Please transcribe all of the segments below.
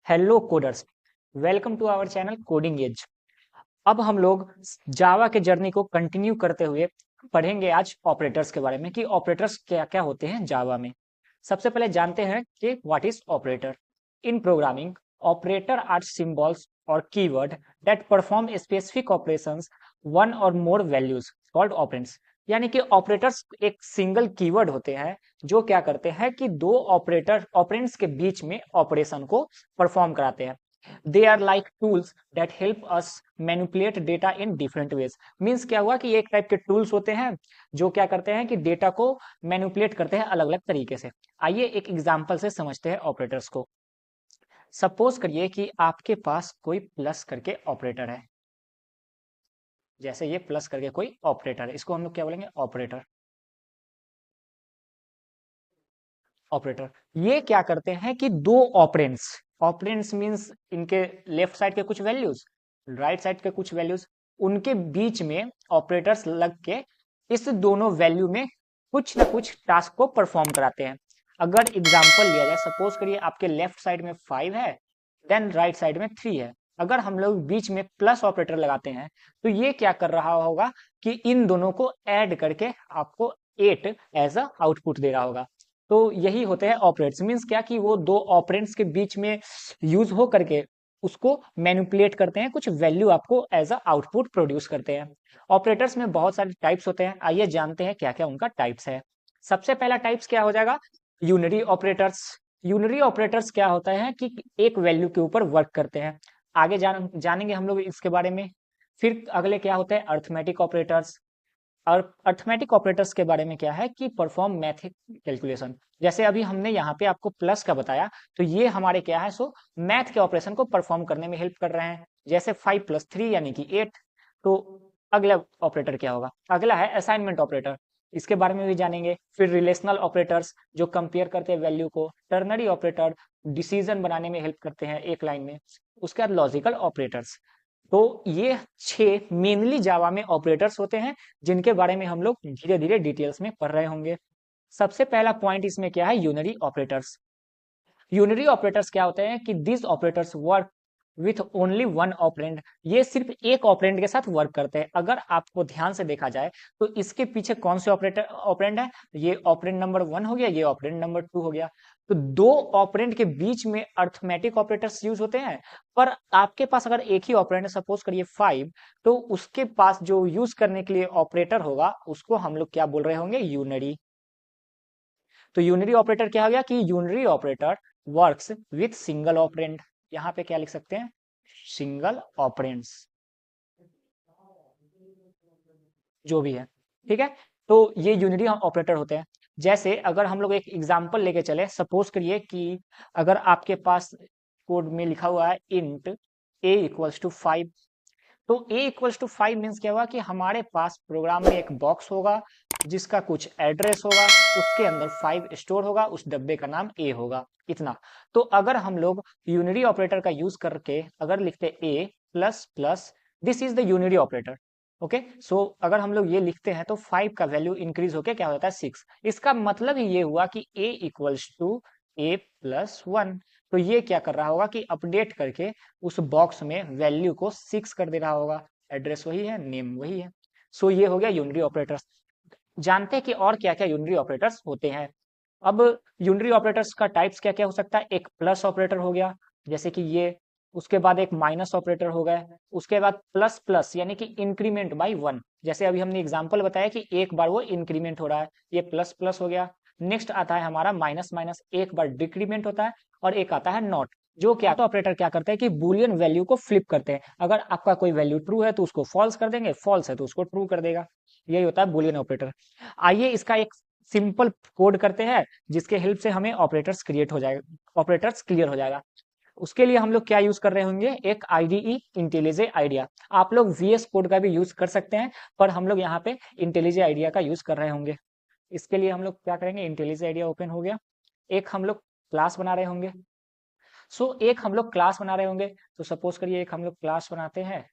Hello coders, welcome to our channel Coding Age. अब हम लोग जावा के जर्नी को कंटिन्यू करते हुए पढ़ेंगे आज ऑपरेटर्स के बारे में कि ऑपरेटर्स क्या क्या होते हैं जावा में। सबसे पहले जानते हैं कि what is operator. In programming, operator are symbols और keyword that perform specific operations one or more values called operands. यानी कि ऑपरेटर्स एक सिंगल कीवर्ड होते हैं जो क्या करते हैं कि दो ऑपरेंड्स के बीच में ऑपरेशन को परफॉर्म कराते हैं। They are like tools that help us manipulate data in different ways. Means क्या हुआ कि एक टाइप के टूल्स होते हैं जो क्या करते हैं कि डेटा को मैनिपुलेट करते हैं अलग अलग तरीके से। आइए एक एग्जांपल से समझते हैं ऑपरेटर्स को। सपोज करिए कि आपके पास कोई प्लस करके ऑपरेटर है। जैसे ये प्लस करके कोई ऑपरेटर है, इसको हम लोग क्या बोलेंगे? ऑपरेटर। ऑपरेटर ये क्या करते हैं कि दो ऑपरेंड्स, ऑपरेंड्स मींस इनके लेफ्ट साइड के कुछ वैल्यूज, राइट साइड के कुछ वैल्यूज, उनके बीच में ऑपरेटर्स लग के इस दोनों वैल्यू में कुछ ना कुछ टास्क को परफॉर्म कराते हैं। अगर एग्जांपल लिया जाए, सपोज करिए आपके लेफ्ट साइड में 5 है, देन राइट साइड में 3 है। अगर हम लोग बीच में प्लस ऑपरेटर लगाते हैं तो ये क्या कर रहा होगा कि इन दोनों को ऐड करके आपको 8 एज अ आउटपुट दे रहा होगा। तो यही होते हैं ऑपरेट्स। मीन्स क्या कि वो दो ऑपरेंट्स के बीच में यूज हो करके उसको मैनिपुलेट करते हैं, कुछ वैल्यू आपको एज अ आउटपुट प्रोड्यूस करते हैं। ऑपरेटर्स में बहुत सारे टाइप्स होते हैं, आइए जानते हैं क्या क्या उनका टाइप्स है। सबसे पहला टाइप्स क्या हो जाएगा? Unary operators. यूनरी ऑपरेटर्स क्या होता है कि एक वैल्यू के ऊपर वर्क करते हैं। आगे जानेंगे हम लोग इसके बारे में। फिर अगले क्या होते हैं? Arithmetic operators. और अर्थमेटिक ऑपरेटर्स के बारे में क्या है कि परफॉर्म मैथ कैलकुलेशन। जैसे अभी हमने यहाँ पे आपको प्लस का बताया, तो ये हमारे क्या है, सो मैथ के ऑपरेशन को परफॉर्म करने में हेल्प कर रहे हैं। जैसे 5 + 3 यानी कि 8। तो अगला ऑपरेटर क्या होगा? अगला है असाइनमेंट ऑपरेटर, इसके बारे में भी जानेंगे। फिर रिलेशनल ऑपरेटर्स जो कंपेयर करते हैं वैल्यू को। टर्नरी ऑपरेटर डिसीजन बनाने में हेल्प करते हैं एक लाइन में। उसके बाद लॉजिकल ऑपरेटर्स। तो ये 6 मेनली जावा में ऑपरेटर्स होते हैं जिनके बारे में हम लोग धीरे धीरे डिटेल्स में पढ़ रहे होंगे। सबसे पहला पॉइंट इसमें क्या है? Unary operators. यूनरी ऑपरेटर्स क्या होते हैं कि this operators work with only one operand. ये सिर्फ एक ऑपरेंड के साथ वर्क करते हैं। अगर आपको ध्यान से देखा जाए तो इसके पीछे कौन से ऑपरेंड है? ये ऑपरेंड नंबर 1 हो गया, ये ऑपरेंड नंबर 2 हो गया। तो दो ऑपरेंड के बीच में अर्थमेटिक ऑपरेटर्स यूज होते हैं। पर आपके पास अगर एक ही ऑपरेंड है, सपोज करिए 5, तो उसके पास जो यूज करने के लिए ऑपरेटर होगा उसको हम लोग क्या बोल रहे होंगे? यूनरी। तो यूनरी ऑपरेटर क्या हो गया कि unary operator works with single operand. यहां पे क्या लिख सकते हैं? सिंगल ऑपरेंड्स, जो भी है। ठीक है, तो ये यूनिटी ऑपरेटर होते हैं। जैसे अगर हम लोग एक एग्जांपल लेके चले, सपोज करिए कि अगर आपके पास कोड में लिखा हुआ है इंट a = 5। तो a = 5 मीन्स क्या हुआ कि हमारे पास प्रोग्राम में एक बॉक्स होगा जिसका कुछ एड्रेस होगा, उसके अंदर 5 स्टोर होगा, उस डब्बे का नाम a होगा, इतना। तो अगर हम लोग यूनिटी ऑपरेटर का यूज करके अगर लिखते a plus plus, this is the unity operator. Okay, so अगर हम लोग ये लिखते हैं तो 5 का वैल्यू इंक्रीज होके क्या होता है? 6। इसका मतलब ही ये हुआ कि a = a+1। तो ये क्या कर रहा होगा कि अपडेट करके उस बॉक्स में वैल्यू को 6 कर दे रहा होगा। एड्रेस वही है, नेम वही है। सो ये हो गया यूनिटी ऑपरेटर्स। जानते हैं कि और क्या क्या यूनिटी ऑपरेटर्स होते हैं। अब यूनिटी ऑपरेटर्स का टाइप्स क्या क्या हो सकता है? एक प्लस ऑपरेटर हो गया, जैसे कि ये। उसके बाद एक माइनस ऑपरेटर हो गया। उसके बाद प्लस प्लस यानी कि इंक्रीमेंट बाय 1। जैसे अभी हमने एग्जांपल बताया कि एक बार वो इंक्रीमेंट हो रहा है, ये प्लस प्लस हो गया। नेक्स्ट आता है हमारा माइनस माइनस, एक बार डिक्रीमेंट होता है। और एक आता है नॉट, जो क्या तो ऑपरेटर क्या करते हैं कि बुलियन वैल्यू को फ्लिप करते हैं। अगर आपका कोई वैल्यू ट्रू है तो उसको फॉल्स कर देंगे, फॉल्स है तो उसको ट्रू कर देगा। यही होता है बुलियन ऑपरेटर। आइए इसका एक सिंपल कोड करते हैं जिसके हेल्प से हमें ऑपरेटर्स क्रिएट हो जाएगा, ऑपरेटर्स क्लियर हो जाएगा। उसके लिए हम लोग क्या यूज कर रहे होंगे? एक आईडीई इंटेलिजे आइडिया। आप लोग वीएस कोड का भी यूज कर सकते हैं, पर हम लोग यहाँ पे इंटेलिजे आइडिया का यूज कर रहे होंगे। इसके लिए हम लोग क्या करेंगे? इंटेलिजे आइडिया ओपन हो गया, एक हम लोग क्लास बना रहे होंगे। एक हम लोग क्लास बना रहे होंगे, तो सपोज करिए एक हम लोग क्लास बनाते हैं,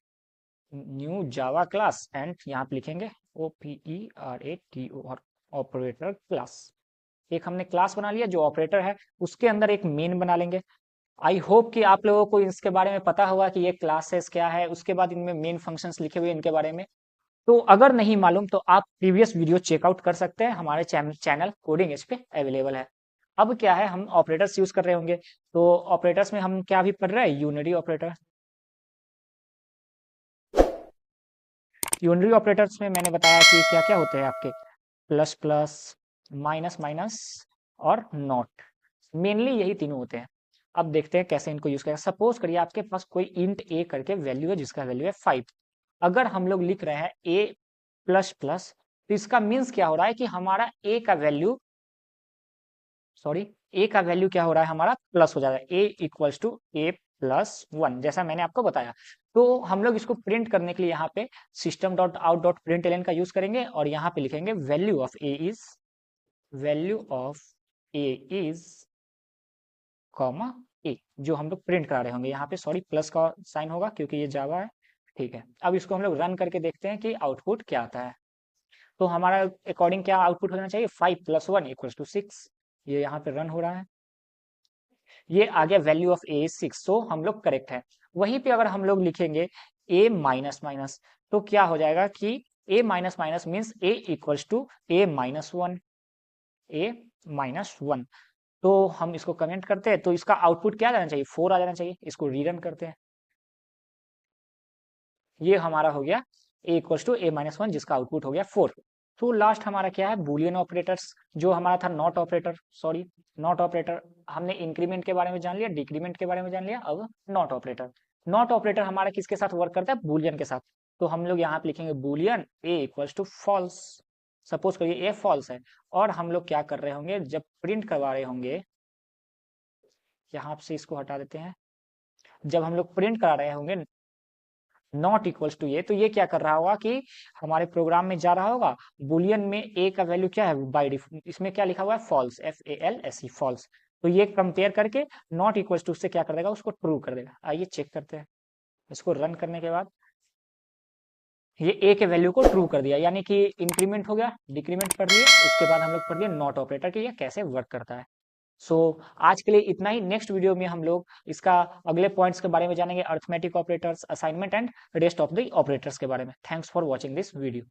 न्यू जावा क्लास, एंड यहाँ पे लिखेंगे OPERATO और ऑपरेटर क्लास। एक हमने क्लास बना लिया जो ऑपरेटर है, उसके अंदर एक मेन बना लेंगे। आई होप कि आप लोगों को इसके बारे में पता होगा कि ये क्लासेस क्या है, उसके बाद इनमें मेन फंक्शंस लिखे हुए हैं इनके बारे में। तो अगर नहीं मालूम तो आप प्रीवियस वीडियो चेकआउट कर सकते हैं, हमारे चैनल कोडिंग एज पे अवेलेबल है। अब क्या है, हम ऑपरेटर्स यूज कर रहे होंगे, तो ऑपरेटर्स में हम क्या भी पढ़ रहे हैं, यूनिरी ऑपरेटर। यूनिरी ऑपरेटर्स में मैंने बताया कि क्या क्या होते हैं आपके, प्लस प्लस, माइनस माइनस और नॉट, मेनली यही तीनों होते हैं। अब देखते हैं कैसे इनको यूज करें। सपोज करिए आपके पास कोई इंट ए करके वैल्यू है जिसका वैल्यू है 5। अगर हम लोग लिख रहे हैं ए प्लस प्लस, तो इसका मीन्स क्या हो रहा है कि हमारा ए का वैल्यू, सॉरी, ए का वैल्यू क्या हो रहा है, हमारा प्लस हो जा रहा है, a equals to a plus one, जैसा मैंने आपको बताया। तो हम लोग इसको प्रिंट करने के लिए यहाँ पे system dot out dot print l का यूज करेंगे और यहाँ पे लिखेंगे value of a is, value of a is comma a, जो हम लोग प्रिंट करा रहे होंगे। यहाँ पे सॉरी प्लस का साइन होगा क्योंकि ये जावा है, ठीक है। अब इसको हम लोग रन करके देखते हैं कि आउटपुट क्या आता है। तो हमारा अकॉर्डिंग क्या आउटपुट होना चाहिए, 5 + 1 = 6। ये यहाँ पे रन हो रहा है, ये आ गया वैल्यू ऑफ ए 6, तो हम लोग करेक्ट है। वहीं पे अगर हम लोग लिखेंगे ए माइनस माइनस, तो क्या हो जाएगा कि a minus minus means a equals to a minus one, a minus one. तो हम इसको कमेंट करते हैं, तो इसका आउटपुट क्या आ जाना चाहिए, 4 आ जाना चाहिए। इसको रीरन करते हैं, ये हमारा हो गया a equals to a minus one, जिसका आउटपुट हो गया 4। तो लास्ट हमारा क्या है, बूलियन ऑपरेटर्स, जो हमारा था not operator, sorry not operator. हमने इंक्रीमेंट के बारे में जान लिया, डिक्रीमेंट के बारे में जान लिया, अब नॉट ऑपरेटर। नॉट ऑपरेटर हमारा किसके साथ वर्क करता है, बूलियन के साथ। तो हम लोग यहाँ पे लिखेंगे boolean a equals to false. Suppose करिए ए फॉल्स है, और हम लोग क्या कर रहे होंगे, जब प्रिंट करवा रहे होंगे, यहाँ से इसको हटा देते हैं, जब हम लोग प्रिंट करा रहे होंगे नॉट इक्वल्स टू ये, तो ये क्या कर रहा होगा कि हमारे प्रोग्राम में जा रहा होगा, बुलियन में ए का वैल्यू क्या है, बाई डिफॉल्ट इसमें क्या लिखा हुआ है, फॉल्स, FALSE फॉल्स। तो ये कंपेयर करके नॉट इक्वल्स टू से क्या कर देगा, उसको ट्रू कर देगा। आइए चेक करते हैं, इसको रन करने के बाद ये ए के वैल्यू को ट्रू कर दिया, यानी कि इंक्रीमेंट हो गया, डिक्रीमेंट पढ़ लिए, उसके बाद हम लोग पढ़ लिए नॉट ऑपरेटर कि ये कैसे वर्क करता है। सो आज के लिए इतना ही। नेक्स्ट वीडियो में हम लोग इसका अगले पॉइंट्स के बारे में जानेंगे, arithmetic operators, assignment and rest of the operators के बारे में। Thanks for watching this video.